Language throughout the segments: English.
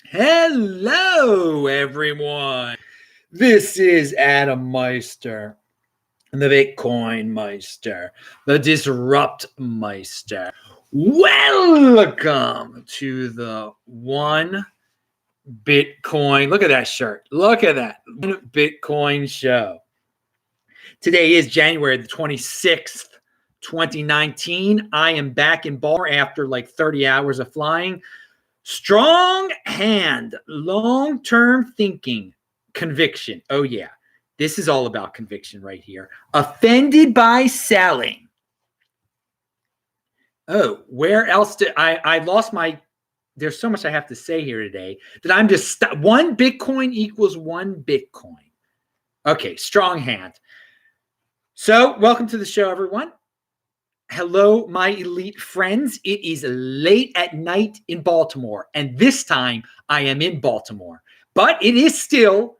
Hello, everyone. This is Adam Meister, the Bitcoin Meister, the Disrupt Meister. Welcome to the One Bitcoin. Look at that shirt. Look at that. One Bitcoin show. Today is January the 26th, 2019. I am back in Baltimore after like 30 hours of flying. Strong hand, long-term thinking, conviction. Oh, yeah. This is all about conviction right here. Offended by selling. Oh, where else did I lost my, there's so much I have to say here today that I'm just, one Bitcoin equals one Bitcoin. Okay, strong hand. So welcome to the show, everyone. Hello, my elite friends. It is late at night in Baltimore, and this time I am in Baltimore. But it is still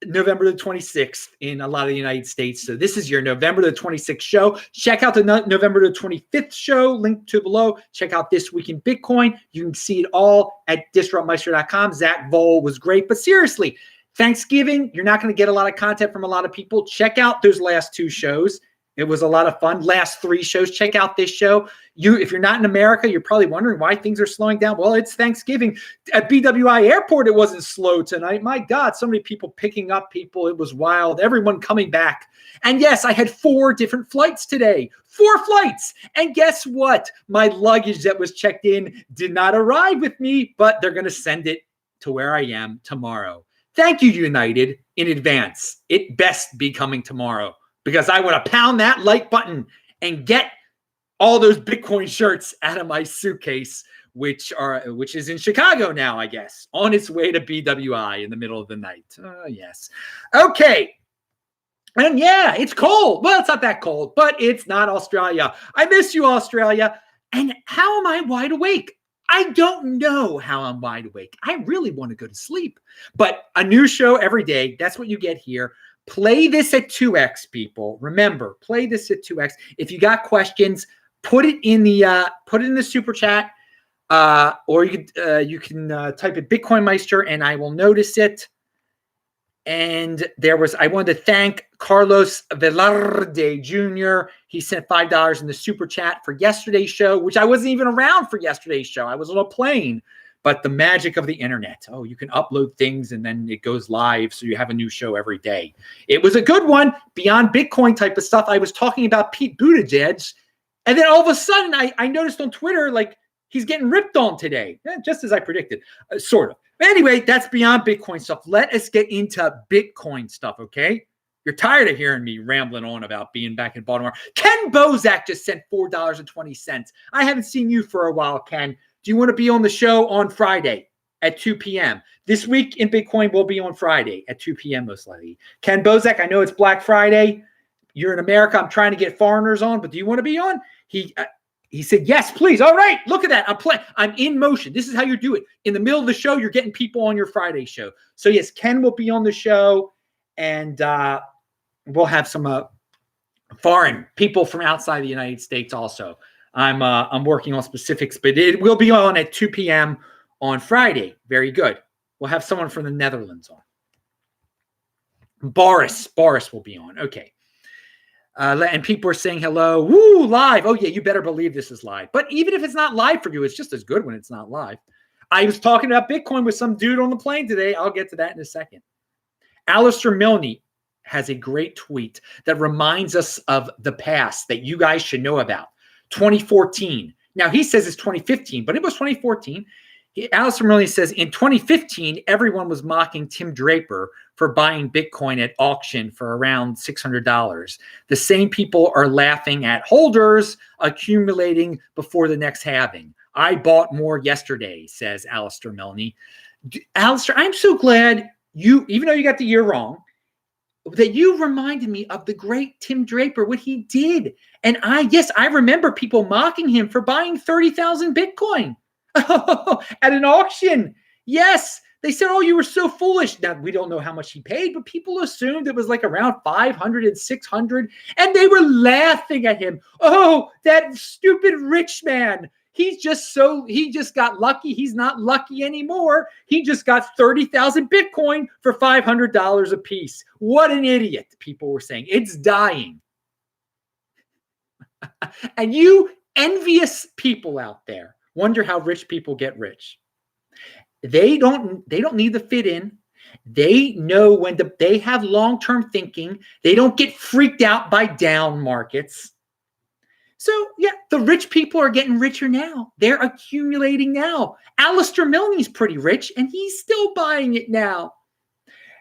November the 26th in a lot of the United States. So this is your November the 26th show. Check out the November the 25th show, link to below. Check out This Week in Bitcoin. You can see it all at disruptmeister.com. Zach Vole was great. But seriously, Thanksgiving, you're not going to get a lot of content from a lot of people. Check out those last two shows. It was a lot of fun. Last three shows. Check out this show. If you're not in America, you're probably wondering why things are slowing down. Well, it's Thanksgiving. At BWI Airport, it wasn't slow tonight. My God, so many people picking up people. It was wild. Everyone coming back. And yes, I had 4 different flights today. 4 flights. And guess what? My luggage that was checked in did not arrive with me, but they're going to send it to where I am tomorrow. Thank you, United, in advance. It best be coming tomorrow, because I want to pound that like button and get all those Bitcoin shirts out of my suitcase, which is in Chicago now, I guess, on its way to BWI in the middle of the night. Yes. Okay. And yeah, it's cold. Well, it's not that cold, but it's not Australia. I miss you, Australia. And how am I wide awake? I don't know how I'm wide awake. I really want to go to sleep. But a new show every day. That's what you get here. Play this at 2x, people. Remember, play this at 2x. If you got questions, put it in the super chat, or you can type it Bitcoin Meister, and I will notice it. And I wanted to thank Carlos Velarde Jr. He sent $5 in the super chat for yesterday's show, which I wasn't even around for yesterday's show. I was on a plane. But the magic of the internet. Oh, you can upload things and then it goes live. So you have a new show every day. It was a good one. Beyond Bitcoin type of stuff. I was talking about Pete Buttigieg. And then all of a sudden I noticed on Twitter, like, he's getting ripped on today. Just as I predicted, sort of. But anyway, that's Beyond Bitcoin stuff. Let us get into Bitcoin stuff, okay? You're tired of hearing me rambling on about being back in Baltimore. Ken Bozak just sent $4.20. I haven't seen you for a while, Ken. Do you want to be on the show on Friday at 2 p.m.? This Week in Bitcoin will be on Friday at 2 p.m. most likely. Ken Bozak, I know it's Black Friday. You're in America. I'm trying to get foreigners on, but do you want to be on? He said, yes, please. All right, look at that. I'm in motion. This is how you do it. In the middle of the show, you're getting people on your Friday show. So yes, Ken will be on the show, and we'll have some foreign people from outside the United States also. I'm working on specifics, but it will be on at 2 p.m. on Friday. Very good. We'll have someone from the Netherlands on. Boris will be on. Okay. And people are saying hello. Woo, live. Oh, yeah, you better believe this is live. But even if it's not live for you, it's just as good when it's not live. I was talking about Bitcoin with some dude on the plane today. I'll get to that in a second. Alistair Milne has a great tweet that reminds us of the past that you guys should know about. 2014. Now, he says it's 2015, but it was 2014. Alistair Milne says, in 2015, everyone was mocking Tim Draper for buying Bitcoin at auction for around $600. The same people are laughing at holders accumulating before the next halving. I bought more yesterday, says Alistair Milne. Alistair, I'm so glad you, even though you got the year wrong, that you reminded me of the great Tim Draper, what he did. And I remember people mocking him for buying 30,000 Bitcoin at an auction. Yes. They said, oh, you were so foolish. Now, we don't know how much he paid, but people assumed it was like around 500 and 600. And they were laughing at him. Oh, that stupid rich man. he just got lucky. He's not lucky anymore. He just got 30,000 Bitcoin for $500 a piece. What an idiot, people were saying. It's dying. And you envious people out there wonder how rich people get rich. They don't need to fit in. They know when they have long-term thinking. They don't get freaked out by down markets. So yeah, the rich people are getting richer now. They're accumulating now. Alistair Milne's pretty rich and he's still buying it now.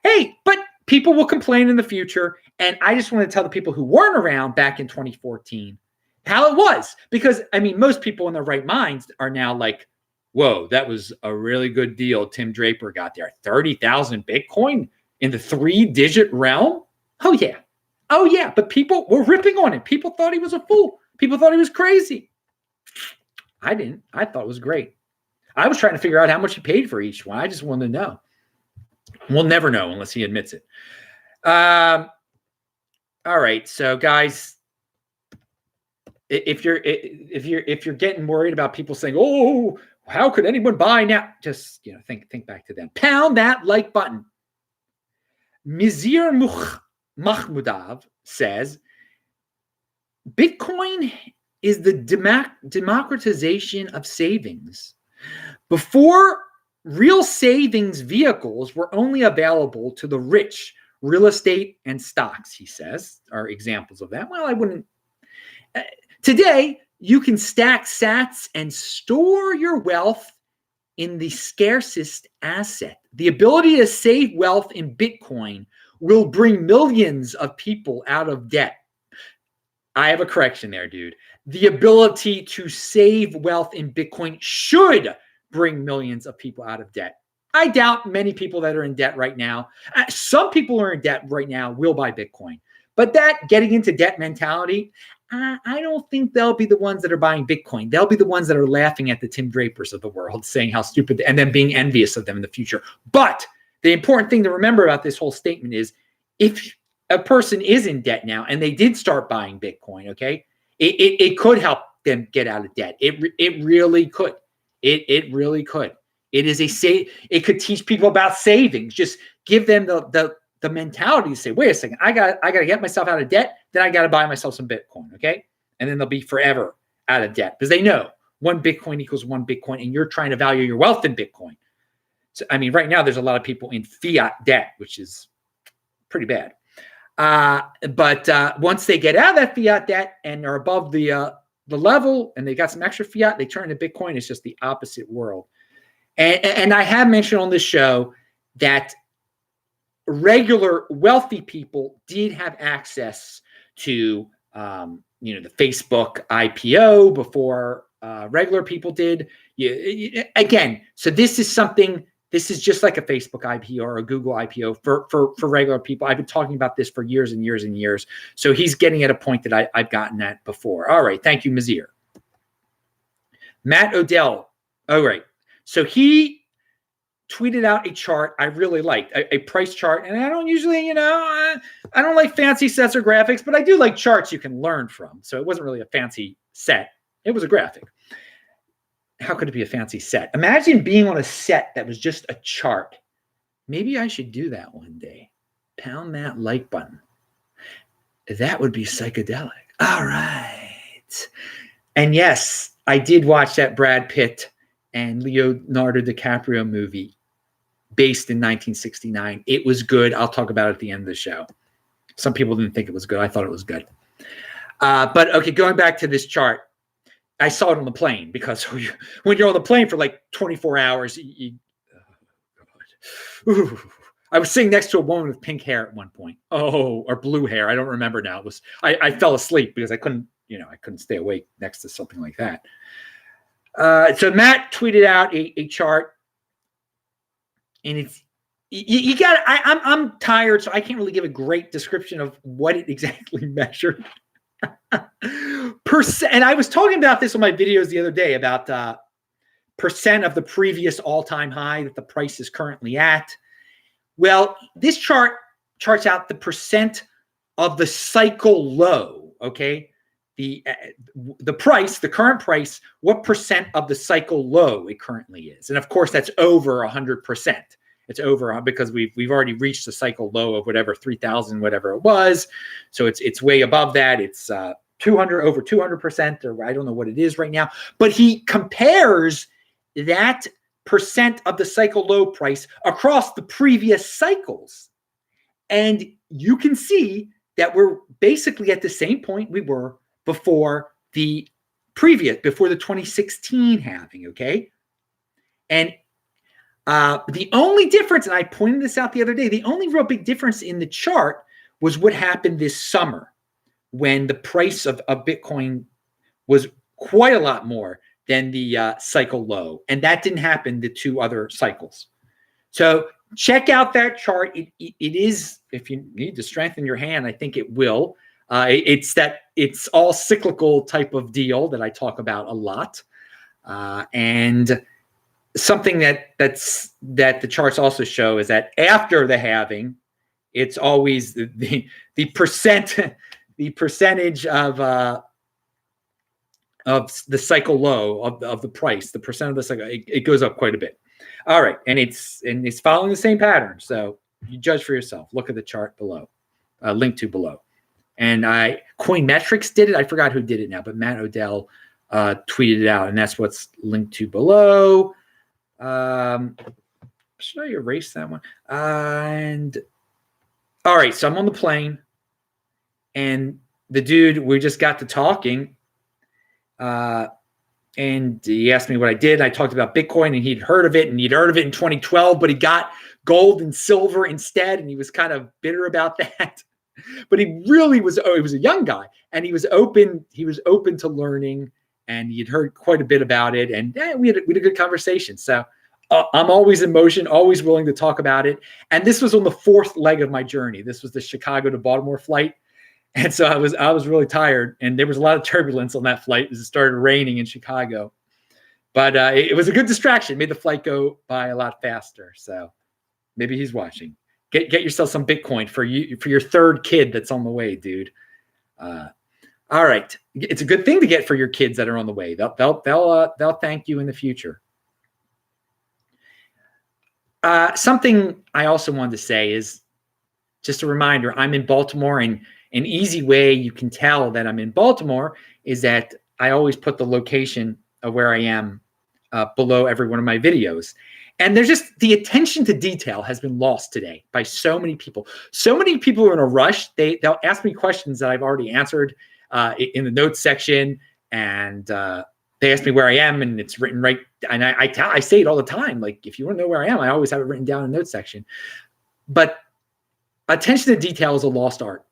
Hey, but people will complain in the future. And I just want to tell the people who weren't around back in 2014 how it was. Because I mean, most people in their right minds are now like, whoa, that was a really good deal Tim Draper got there. 30,000 Bitcoin in the 3-digit realm? Oh yeah. Oh yeah. But people were ripping on him. People thought he was a fool. People thought he was crazy. I didn't. I thought it was great. I was trying to figure out how much he paid for each one. I just wanted to know. We'll never know unless he admits it. All right. So guys, if you're getting worried about people saying, "Oh, how could anyone buy now?" Just think back to them. Pound that like button. Mizir Mahmudov says, Bitcoin is the democratization of savings. Before, real savings vehicles were only available to the rich. Real estate and stocks, he says, are examples of that. Well, I wouldn't. Today, you can stack sats and store your wealth in the scarcest asset. The ability to save wealth in Bitcoin will bring millions of people out of debt. I have a correction there, dude. The ability to save wealth in Bitcoin should bring millions of people out of debt. I doubt many people that are in debt right now. Some people who are in debt right now will buy Bitcoin. But that getting into debt mentality, I don't think they'll be the ones that are buying Bitcoin. They'll be the ones that are laughing at the Tim Drapers of the world, saying how stupid, and then being envious of them in the future. But the important thing to remember about this whole statement is if a person is in debt now and they did start buying Bitcoin, okay, it could help them get out of debt. It really could. It really could. It could teach people about savings. Just give them the mentality to say, wait a second, I got to get myself out of debt, then I got to buy myself some Bitcoin, okay? And then they'll be forever out of debt because they know 1 Bitcoin equals 1 Bitcoin, and you're trying to value your wealth in Bitcoin. So, I mean, right now there's a lot of people in fiat debt, which is pretty bad. But once they get out of that fiat debt and are above the level and they got some extra fiat, they turn to Bitcoin. It's just the opposite world. And I have mentioned on this show that regular wealthy people did have access to, the Facebook IPO before regular people did. Again, so this is something. This is just like a Facebook IPO or a Google IPO for regular people. I've been talking about this for years and years and years. So he's getting at a point that I've gotten at before. All right. Thank you, Mazir. Matt Odell. All right. So he tweeted out a chart I really liked, a price chart. And I don't usually, I don't like fancy sets or graphics, but I do like charts you can learn from. So it wasn't really a fancy set. It was a graphic. How could it be a fancy set? Imagine being on a set that was just a chart. Maybe I should do that one day. Pound that like button. That would be psychedelic. All right. And yes, I did watch that Brad Pitt and Leonardo DiCaprio movie based in 1969. It was good. I'll talk about it at the end of the show. Some people didn't think it was good. I thought it was good. But okay, going back to this chart. I saw it on the plane because when you're on the plane for like 24 hours, I was sitting next to a woman with pink hair at one point. Or blue hair. I don't remember now. It was I fell asleep because I couldn't stay awake next to something like that. So Matt tweeted out a chart, and it's you got. I'm tired, so I can't really give a great description of what it exactly measured. Percent, and I was talking about this on my videos the other day about percent of the previous all-time high that the price is currently at. Well, this chart charts out the percent of the cycle low, okay? the price, the current price, what percent of the cycle low it currently is. And of course, that's over 100%. It's over because we've already reached the cycle low of whatever 3,000, whatever it was. So it's way above that. It's over 200%, or I don't know what it is right now. But he compares that percent of the cycle low price across the previous cycles. And you can see that we're basically at the same point we were before the 2016 halving, okay? And the only difference, and I pointed this out the other day, the only real big difference in the chart was what happened this summer when the price of Bitcoin was quite a lot more than the cycle low. And that didn't happen the 2 other cycles. So check out that chart. It is, if you need to strengthen your hand, I think it will. It's all cyclical type of deal that I talk about a lot. And something that the charts also show is that after the halving, it's always the percentage of the cycle low of the price, the percent of the cycle, it goes up quite a bit. All right, and it's following the same pattern. So you judge for yourself. Look at the chart below, link to below. And Coinmetrics did it. I forgot who did it now, but Matt Odell tweeted it out, and that's what's linked to below. Should I erase that one? And all right, so I'm on the plane, and the dude, we just got to talking, and he asked me what I did. I talked about Bitcoin, and he'd heard of it, in 2012, but he got gold and silver instead, and he was kind of bitter about that. But he really was. He was a young guy, and he was open. He was open to learning, and he had heard quite a bit about it, and we had a good conversation. So I'm always in motion, always willing to talk about it. And this was on the 4th leg of my journey. This was the Chicago to Baltimore flight, and so I was really tired, and there was a lot of turbulence on that flight as it started raining in Chicago. But it was a good distraction. It made the flight go by a lot faster. So maybe he's watching. Get yourself some Bitcoin for your 3rd kid that's on the way, dude. All right, it's a good thing to get for your kids that are on the way. They'll thank you in the future. Something I also wanted to say is just a reminder. I'm in Baltimore, and an easy way you can tell that I'm in Baltimore is that I always put the location of where I am below every one of my videos. And there's just the attention to detail has been lost today by so many people. So many people are in a rush. They'll ask me questions that I've already answered in the notes section, and they ask me where I am, and it's written right. And I say it all the time. Like, if you want to know where I am, I always have it written down in the notes section. But attention to detail is a lost art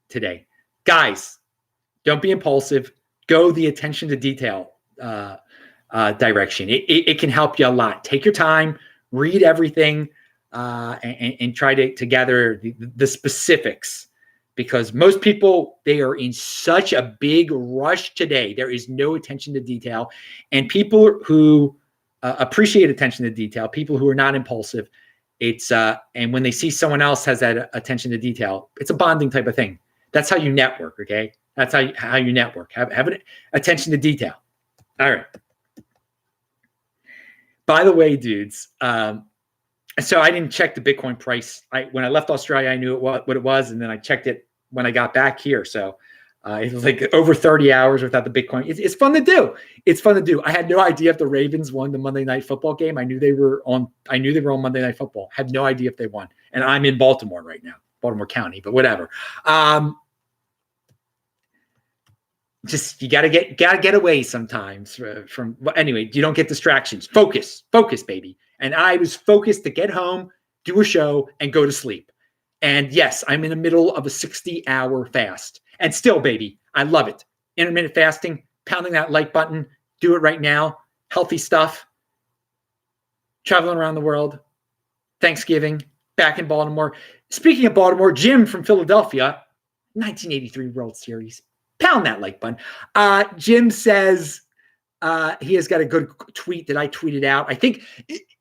today. Guys, don't be impulsive. Go the attention to detail direction. It can help you a lot. Take your time, read everything, and try to gather the specifics, because most people, they are in such a big rush today. There is no attention to detail, and people who appreciate attention to detail, people who are not impulsive, and when they see someone else has that attention to detail, it's a bonding type of thing. That's how you network. Okay, that's how you network. Have an attention to detail. All right. By the way, dudes, so I didn't check the Bitcoin price. When I left Australia, I knew what it was, and then I checked it when I got back here. So it was like over 30 hours without the Bitcoin. It's fun to do. It's fun to do. I had no idea if the Ravens won the Monday Night Football game. I knew they were on Monday Night Football. Had no idea if they won. And I'm in Baltimore right now, Baltimore County, but whatever. Just you gotta get away sometimes from anyway. You don't get distractions. Focus, baby. And I was focused to get home, do a show, and go to sleep. And yes, I'm in the middle of a 60-hour fast. And still, baby, I love it. Intermittent fasting, pounding that like button. Do it right now. Healthy stuff. Traveling around the world. Thanksgiving, back in Baltimore. Speaking of Baltimore, Jim from Philadelphia, 1983 World Series. Pound that like button. Jim says he has got a good tweet that I tweeted out. I think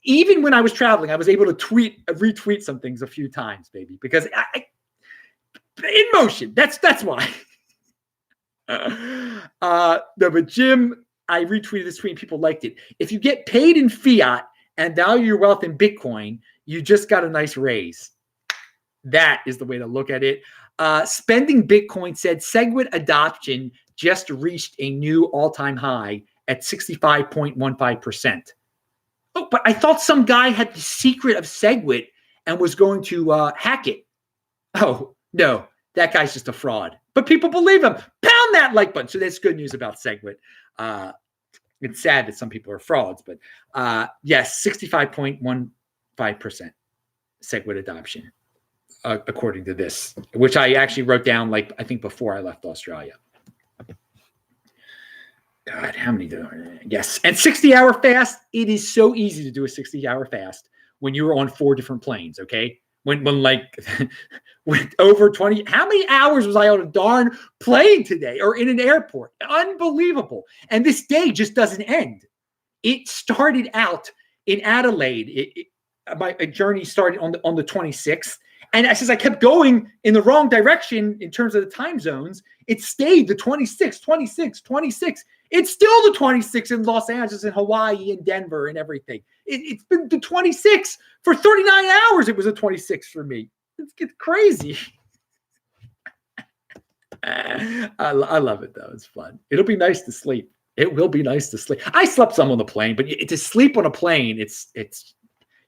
even when I was traveling, I was able to retweet some things a few times, baby, because I in motion. That's why. No, but Jim, I retweeted this tweet and people liked it. If you get paid in fiat and value your wealth in Bitcoin, you just got a nice raise. That is the way to look at it. Spending Bitcoin said SegWit adoption just reached a new all-time high at 65.15%. Oh, but I thought some guy had the secret of SegWit and was going to hack it. Oh, no, that guy's just a fraud. But people believe him. Pound that like button. So that's good news about SegWit. It's sad that some people are frauds, but yes, 65.15% SegWit adoption, according to this, which I actually wrote down, like, I think before I left Australia. God, how many do I? Yes. And 60-hour fast, it is so easy to do a 60-hour fast when you were on 4 different planes, okay? When like with over 20, how many hours was I on a darn plane today or in an airport? Unbelievable. And this day just doesn't end. It started out in Adelaide. My journey started on the 26th. And since I kept going in the wrong direction in terms of the time zones, it stayed the 26, 26, 26. It's still the 26 in Los Angeles and Hawaii and Denver and everything. It's been the 26 for 39 hours. It was a 26 for me. It's crazy. I love it, though. It's fun. It'll be nice to sleep. It will be nice to sleep. I slept some on the plane, but to sleep on a plane, it's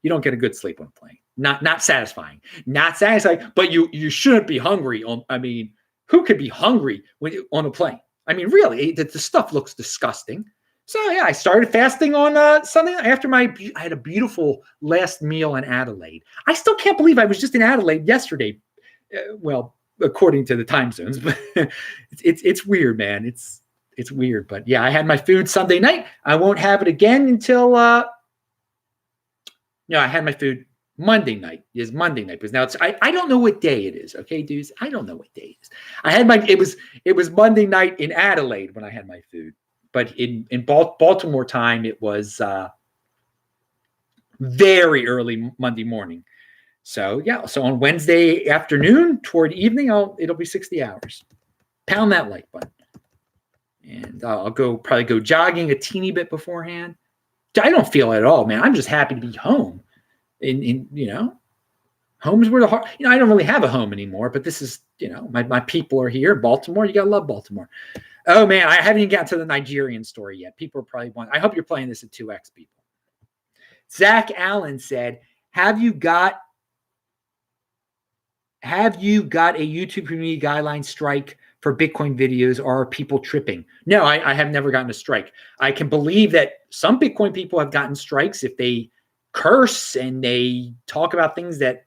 you don't get a good sleep on a plane. Not satisfying. Not satisfying, but you shouldn't be hungry. I mean, who could be hungry on a plane? I mean, really, the stuff looks disgusting. So yeah, I started fasting on Sunday after I had a beautiful last meal in Adelaide. I still can't believe I was just in Adelaide yesterday. Well, according to the time zones, but it's weird, man. It's weird, but yeah, I had my food Sunday night. I won't have it again until I had my food Monday night. It is Monday night because now I don't know what day it is. Okay, dudes, I don't know what day it is. I had it was Monday night in Adelaide when I had my food, but in Baltimore time it was very early Monday morning. So yeah, so on Wednesday afternoon toward evening, it'll be 60 hours. Pound that like button, and I'll probably go jogging a teeny bit beforehand. I don't feel it at all, man. I'm just happy to be home. In home is where the heart. I don't really have a home anymore, but this is my people are here. Baltimore, you gotta love Baltimore. Oh man, I haven't even gotten to the Nigerian story yet. People are probably wondering. I hope you're playing this at 2x, people. Zach Allen said, "Have you got a YouTube community guideline strike for Bitcoin videos, or are people tripping?" No, I have never gotten a strike. I can believe that some Bitcoin people have gotten strikes if they curse and they talk about things that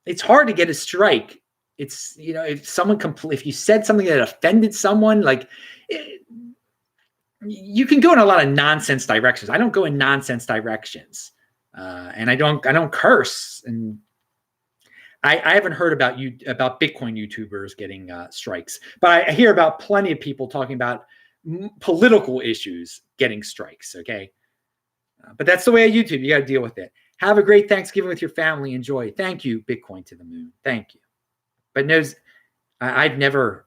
it's hard to get a strike. It's, if you said something that offended someone, you can go in a lot of nonsense directions. I don't go in nonsense directions. And I don't curse. And I haven't heard about Bitcoin YouTubers getting strikes, but I hear about plenty of people talking about political issues getting strikes. Okay. But that's the way of YouTube. You got to deal with it. Have a great Thanksgiving with your family. Enjoy. Thank you, Bitcoin to the moon. Thank you. But I've never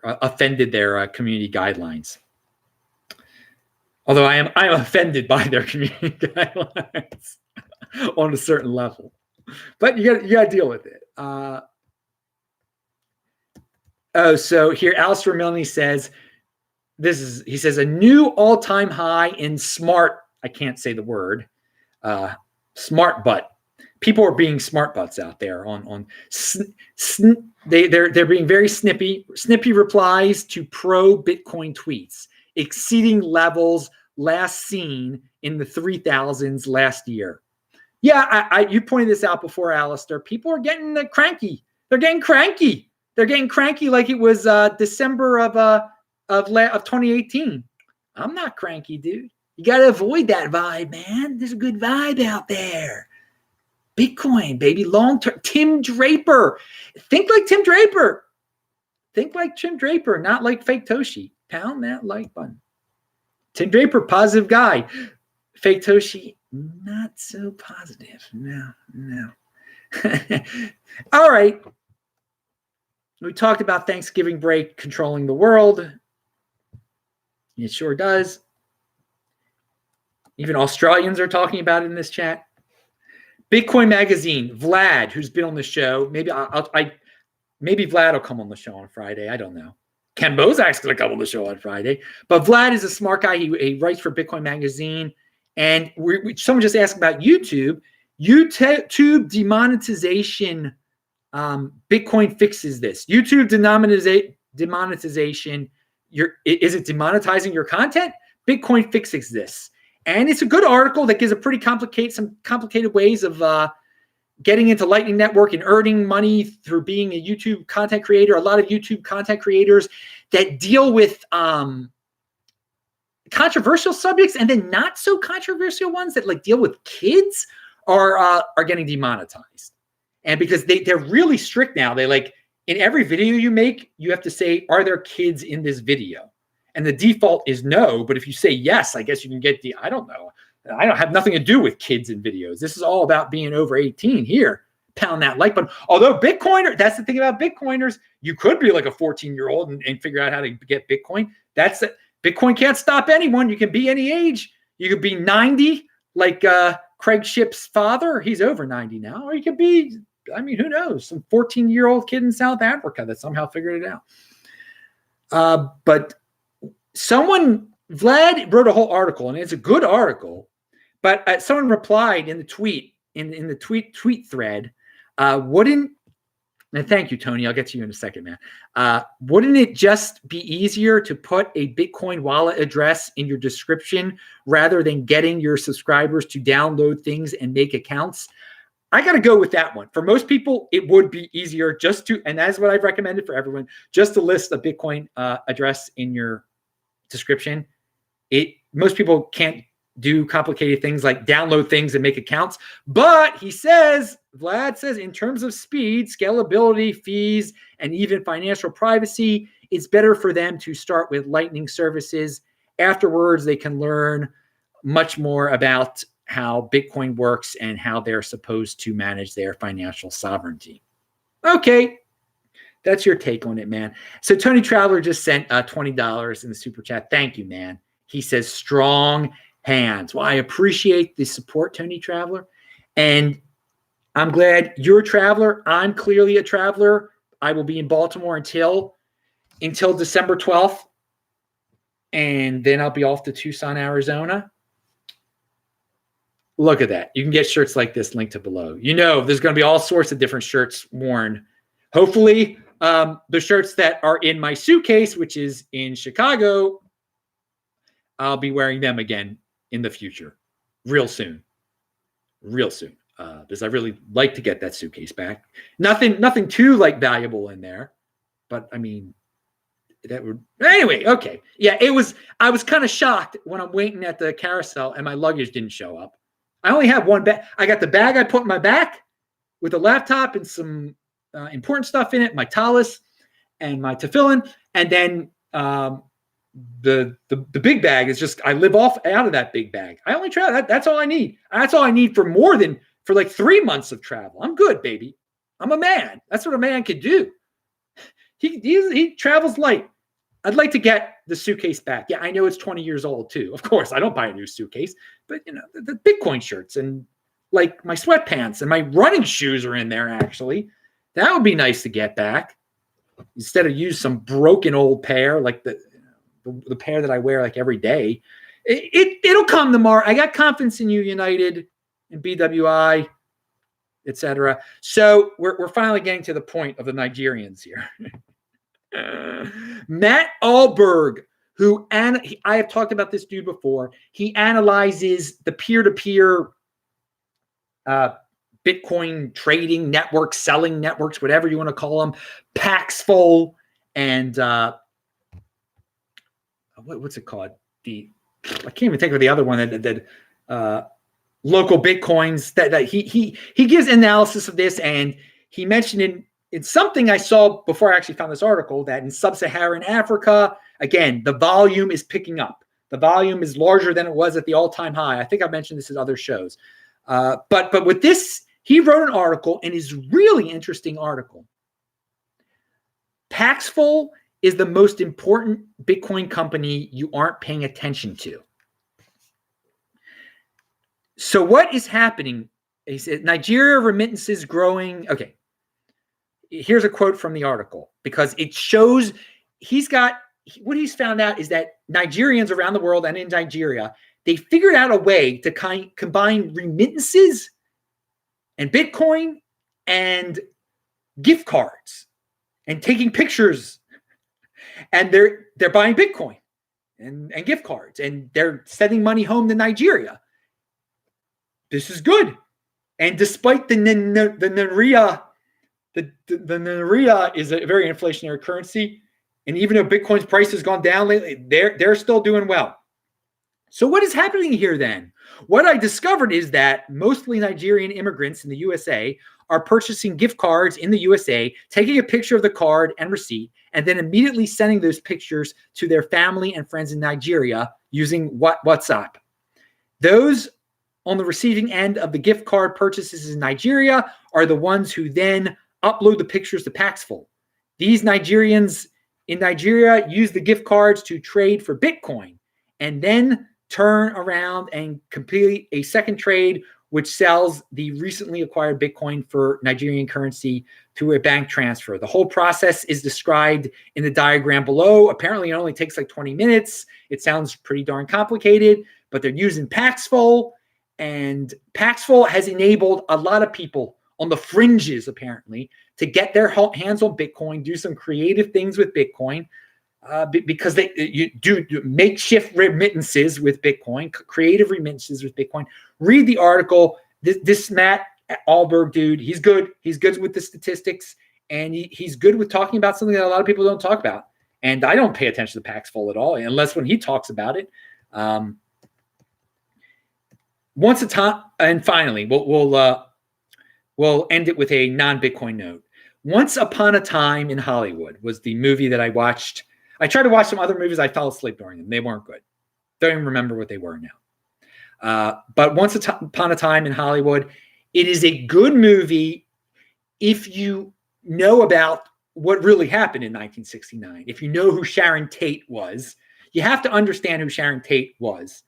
offended their community guidelines. Although I'm offended by their community guidelines on a certain level. But you got to deal with it. So here, Alistair Milne says. He says a new all-time high in smart. I can't say the word. Smart butt. People are being smart butts out there they're being very snippy replies to pro Bitcoin tweets, exceeding levels last seen in the 3000s last year. Yeah, you pointed this out before, Alistair. People are getting cranky. They're getting cranky. They're getting cranky like it was December of 2018. I'm not cranky, dude. You got to avoid that vibe, man. There's a good vibe out there. Bitcoin, baby, long term. Tim Draper. Think like Tim Draper. Think like Tim Draper, not like fake Toshi. Pound that like button. Tim Draper, positive guy. Fake Toshi, not so positive. No. All right. We talked about Thanksgiving break controlling the world. It sure does. Even Australians are talking about it in this chat. Bitcoin Magazine, Vlad, who's been on the show. Maybe maybe Vlad will come on the show on Friday. I don't know. Ken Bozak's going to come on the show on Friday. But Vlad is a smart guy. He writes for Bitcoin Magazine. And someone just asked about YouTube. YouTube demonetization. Bitcoin fixes this. YouTube demonetization. Is it demonetizing your content? Bitcoin fixes this. And it's a good article that gives a pretty complicated ways of getting into Lightning Network and earning money through being a YouTube content creator. A lot of YouTube content creators that deal with controversial subjects and then not so controversial ones that like deal with kids are getting demonetized. And because they're really strict now, they like in every video you make, you have to say, are there kids in this video? And the default is no, but if you say yes, I guess you can get I don't know. I don't have nothing to do with kids in videos. This is all about being over 18 here. Pound that like button. Although Bitcoiner, that's the thing about Bitcoiners. You could be like a 14-year-old and figure out how to get Bitcoin. That's it. Bitcoin can't stop anyone. You can be any age. You could be 90, like Craig Ship's father. He's over 90 now. Or you could be, I mean, who knows? Some 14-year-old kid in South Africa that somehow figured it out. But Vlad wrote a whole article, and it's a good article, but someone replied in the tweet, in the tweet thread, and thank you, Tony, I'll get to you in a second, man. Wouldn't it just be easier to put a Bitcoin wallet address in your description rather than getting your subscribers to download things and make accounts? I got to go with that one. For most people, it would be easier and that's what I've recommended for everyone, just to list a Bitcoin address in your description. Most people can't do complicated things like download things and make accounts. But Vlad says, in terms of speed, scalability, fees, and even financial privacy, it's better for them to start with Lightning services. Afterwards, they can learn much more about how Bitcoin works and how they're supposed to manage their financial sovereignty. Okay. That's your take on it, man. So Tony Traveler just sent $20 in the super chat. Thank you, man. He says strong hands. Well, I appreciate the support, Tony Traveler. And I'm glad you're a traveler. I'm clearly a traveler. I will be in Baltimore until December 12th. And then I'll be off to Tucson, Arizona. Look at that. You can get shirts like this linked to below. You know, there's going to be all sorts of different shirts worn. Hopefully, the shirts that are in my suitcase, which is in Chicago, I'll be wearing them again in the future, real soon, because I really like to get that suitcase back. Nothing too like valuable in there, but I mean, that would anyway. Okay, yeah, I was kind of shocked when I'm waiting at the carousel and my luggage didn't show up. I only have one bag. I got the bag I put in my back with a laptop and some important stuff in it, my talis and my tefillin, and then the big bag is just I live out of that big bag. I only travel. That's all I need. That's all I need for like 3 months of travel. I'm good, baby. I'm a man. That's what a man could do. He travels light. I'd like to get the suitcase back. Yeah, I know it's 20 years old too. Of course, I don't buy a new suitcase, but you know the Bitcoin shirts and like my sweatpants and my running shoes are in there actually. That would be nice to get back instead of use some broken old pair like the pair that I wear like every day. It'll come tomorrow. I got confidence in you, United and BWI, etc. So we're finally getting to the point of the Nigerians here. Matt Alberg, I have talked about this dude before. He analyzes the peer-to-peer Bitcoin trading networks, selling networks, whatever you want to call them, Paxful, and what's it called? I can't even think of the other one that local Bitcoins. That he gives analysis of this, and he mentioned in something I saw before I actually found this article that in sub-Saharan Africa, again, the volume is picking up. The volume is larger than it was at the all-time high. I think I mentioned this in other shows. But with this, he wrote an article, and it's a really interesting article. Paxful is the most important Bitcoin company you aren't paying attention to. So what is happening? He said, Nigeria remittances growing. Okay. Here's a quote from the article because it shows what he's found out is that Nigerians around the world and in Nigeria, they figured out a way to combine remittances and Bitcoin and gift cards and taking pictures, and they're buying Bitcoin and gift cards, and they're sending money home to Nigeria. This is good. And despite the Naira, the Naira is a very inflationary currency, and even though Bitcoin's price has gone down lately, they're still doing well. So what is happening here then? What I discovered is that mostly Nigerian immigrants in the USA are purchasing gift cards in the USA, taking a picture of the card and receipt, and then immediately sending those pictures to their family and friends in Nigeria using WhatsApp. Those on the receiving end of the gift card purchases in Nigeria are the ones who then upload the pictures to Paxful. These Nigerians in Nigeria use the gift cards to trade for Bitcoin and then turn around and complete a second trade, which sells the recently acquired Bitcoin for Nigerian currency through a bank transfer. The whole process is described in the diagram below. Apparently, it only takes like 20 minutes. It sounds pretty darn complicated, but they're using Paxful, and Paxful has enabled a lot of people on the fringes, apparently, to get their hands on Bitcoin, do some creative things with Bitcoin, because you do makeshift remittances with Bitcoin, creative remittances with Bitcoin. Read the article. This Matt Alberg dude, he's good. He's good with the statistics, and he's good with talking about something that a lot of people don't talk about. And I don't pay attention to Paxful at all, unless when he talks about it. Once a time, and finally, we'll end it with a non-Bitcoin note. Once Upon a Time in Hollywood was the movie that I watched. I tried to watch some other movies. I fell asleep during them. They weren't good. Don't even remember what they were now. But Once Upon a Time in Hollywood, it is a good movie if you know about what really happened in 1969. If you know who Sharon Tate was, you have to understand who Sharon Tate was,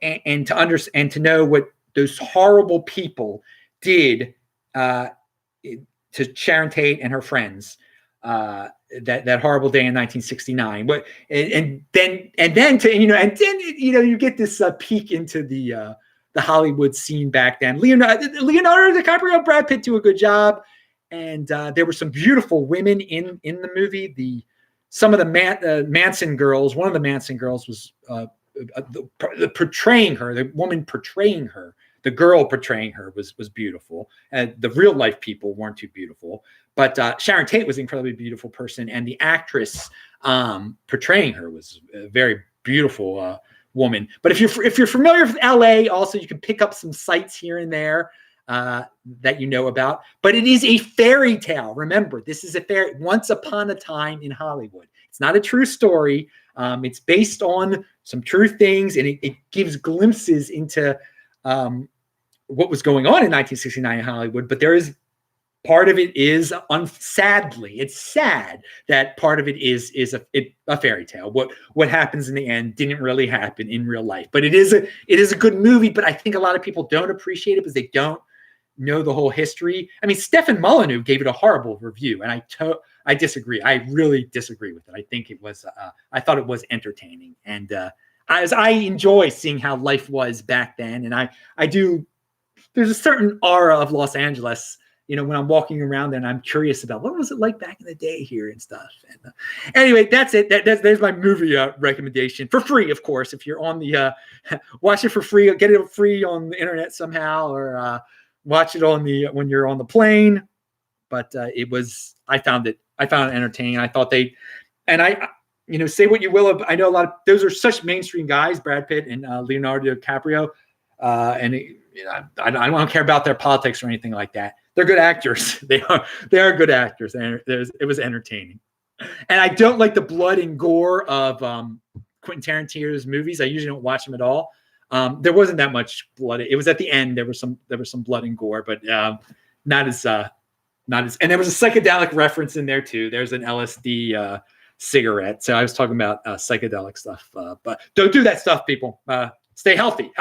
and to know what those horrible people did to Sharon Tate and her friends. That horrible day in 1969. But and then you get this peek into the Hollywood scene back then. Leonardo DiCaprio, Brad Pitt do a good job, and there were some beautiful women in the movie. Some of the Manson girls. One of the Manson girls was portraying her. The woman portraying her. The girl portraying her was beautiful. The real life people weren't too beautiful, but Sharon Tate was an incredibly beautiful person, and the actress portraying her was a very beautiful woman. But if you're familiar with LA, also you can pick up some sites here and there that you know about. But it is a fairy tale. Remember, this is Once Upon a Time in Hollywood. It's not a true story. It's based on some true things, and it gives glimpses into what was going on in 1969 in Hollywood. But there is part of it is sadly, it's sad that part of it is a fairy tale. What happens in the end didn't really happen in real life. But it is a good movie. But I think a lot of people don't appreciate it because they don't know the whole history. I mean, Stefan Molyneux gave it a horrible review, and I disagree. I really disagree with it. I think it was I thought it was entertaining, and I enjoy seeing how life was back then, and I do. There's a certain aura of Los Angeles, when I'm walking around there, and I'm curious about what was it like back in the day here and stuff. And anyway, that's it. There's my movie recommendation for free, of course. If you're on the watch it for free, get it free on the internet somehow, or watch it when you're on the plane. But I found it entertaining. I thought say what you will. I know a lot of those are such mainstream guys, Brad Pitt and Leonardo DiCaprio, and I don't care about their politics or anything like that. They're good actors. They are good actors, and it was entertaining. And I don't like the blood and gore of Quentin Tarantino's movies. I usually don't watch them at all. There wasn't that much blood. It was at the end. There was some blood and gore, but not as Not as, and there was a psychedelic reference in there too. There's an LSD cigarette. So I was talking about psychedelic stuff, but don't do that stuff, people. Stay healthy.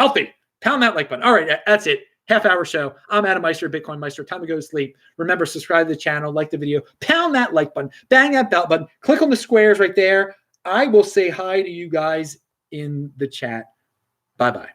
Pound that like button. All right, that's it. Half-hour show. I'm Adam Meister, Bitcoin Meister. Time to go to sleep. Remember, subscribe to the channel, like the video, pound that like button, bang that bell button, click on the squares right there. I will say hi to you guys in the chat. Bye-bye.